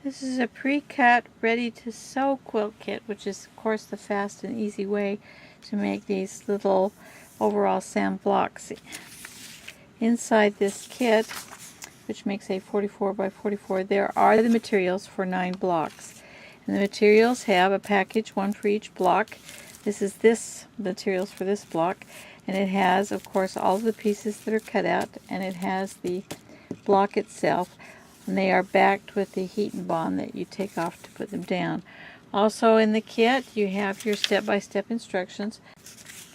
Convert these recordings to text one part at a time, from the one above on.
This is a pre-cut, ready-to-sew quilt kit, which is of course the fast and easy way to make these little overall Sam blocks. Inside this kit, which makes a 44 by 44, there are the materials for 9 blocks. And the materials have a package, one for each block. This is materials for this block, and it has of course all of the pieces that are cut out, and it has the block itself. And they are backed with the heat and bond that you take off to put them down. Also in the kit you have your step-by-step instructions.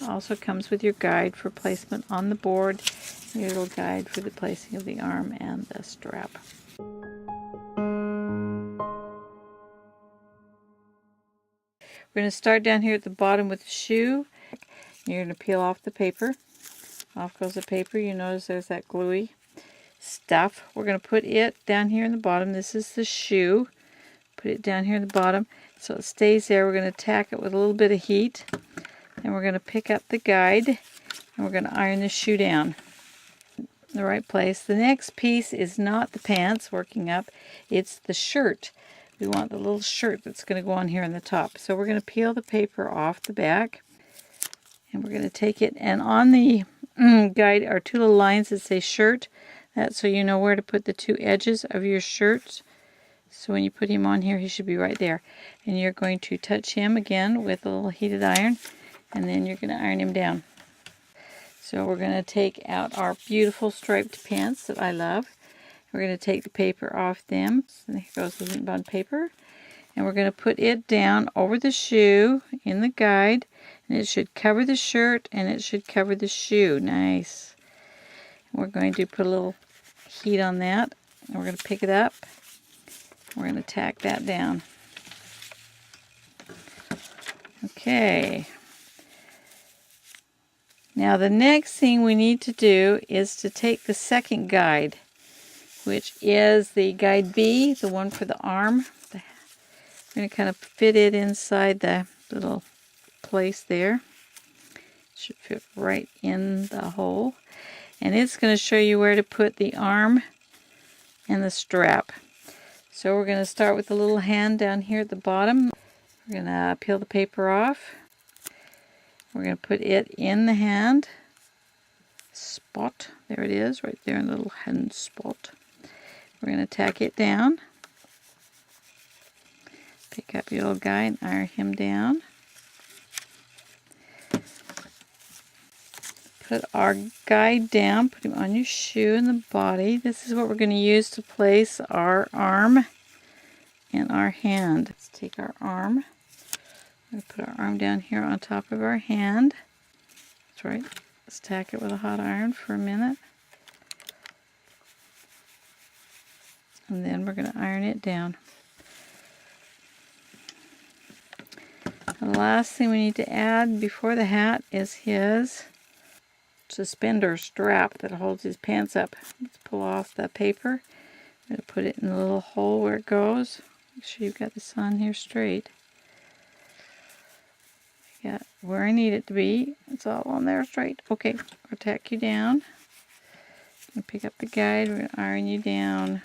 Also comes with your guide for placement on the board, your little guide for the placing of the arm and the strap. We're going to start down here at the bottom with the shoe. You're going to peel off the paper. Off goes the paper. You notice there's that gluey stuff. We're going to put it down here in the bottom. This is the shoe. Put it down here in the bottom so it stays there. We're going to tack it with a little bit of heat. And we're going to pick up the guide and we're going to iron the shoe down in the right place. The next piece is not the pants working up, it's the shirt. We want the little shirt that's going to go on here on the top. So we're going to peel the paper off the back and we're going to take it, and on the guide are 2 little lines that say shirt. That's so you know where to put the 2 edges of your shirt. So when you put him on here, he should be right there. And you're going to touch him again with a little heated iron, and then you're going to iron him down. So we're going to take out our beautiful striped pants that I love. We're going to take the paper off them. So here goes the heat bond paper. And we're going to put it down over the shoe in the guide. And it should cover the shirt and it should cover the shoe. Nice. And we're going to put a little heat on that. And we're going to pick it up. We're going to tack that down. Okay. Now the next thing we need to do is to take the second guide, which is the guide B, the one for the arm. We're going to kind of fit it inside the little place there. It should fit right in the hole. And it's going to show you where to put the arm and the strap. So we're going to start with the little hand down here at the bottom. We're going to peel the paper off. We're going to put it in the hand spot. There it is, right there in the little hand spot. We're going to tack it down. Pick up your little guy and iron him down. Put our guide down, put him on your shoe and the body. This is what we're going to use to place our arm and our hand. Let's take our arm. We're going to put our arm down here on top of our hand. That's right. Let's tack it with a hot iron for a minute. And then we're going to iron it down. The last thing we need to add before the hat is his suspender strap that holds his pants up. Let's pull off the paper. I'm going to put it in the little hole where it goes. Make sure you've got this on here straight. Got where I need it to be. It's all on there straight. Okay, I'll tack you down. And pick up the guide. We're going to iron you down.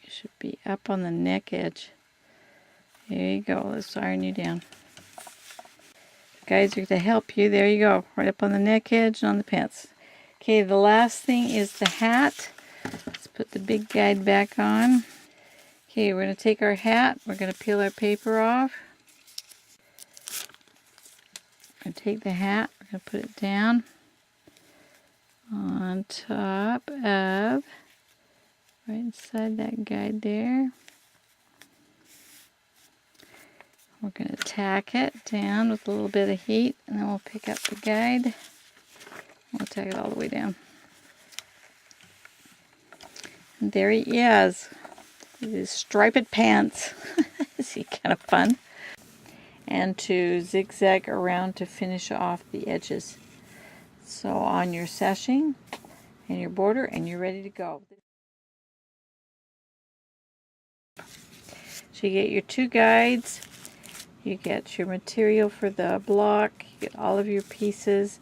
You should be up on the neck edge. There you go. Let's iron you down. The guides are to help you. There you go. Right up on the neck edge and on the pants. Okay, the last thing is the hat. Let's put the big guide back on. Okay, we're going to take our hat, we're going to peel our paper off. We're going to take the hat, we're going to put it down on top of, right inside that guide there. We're going to tack it down with a little bit of heat, and then we'll pick up the guide. We'll tack it all the way down. And there he is. His striped pants. Is he kind of fun? And to zigzag around to finish off the edges. So on your sashing and your border, and you're ready to go. So you get your 2 guides, you get your material for the block, you get all of your pieces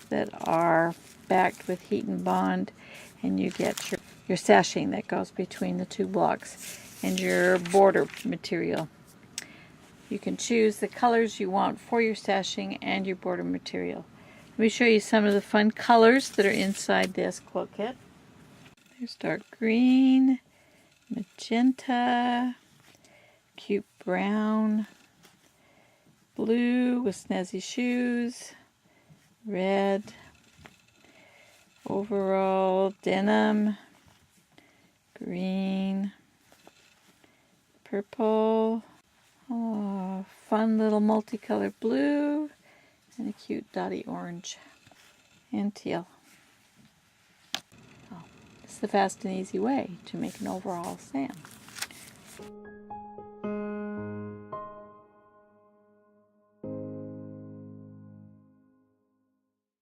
that are backed with heat and bond, and you get your your sashing that goes between the two blocks, and your border material. You can choose the colors you want for your sashing and your border material. Let me show you some of the fun colors that are inside this quilt kit. There's dark green, magenta, cute brown, blue with snazzy shoes, red, overall denim, green, purple, oh, fun little multicolored blue, and a cute dotty orange, and teal. Oh, it's the fast and easy way to make an overall Sam.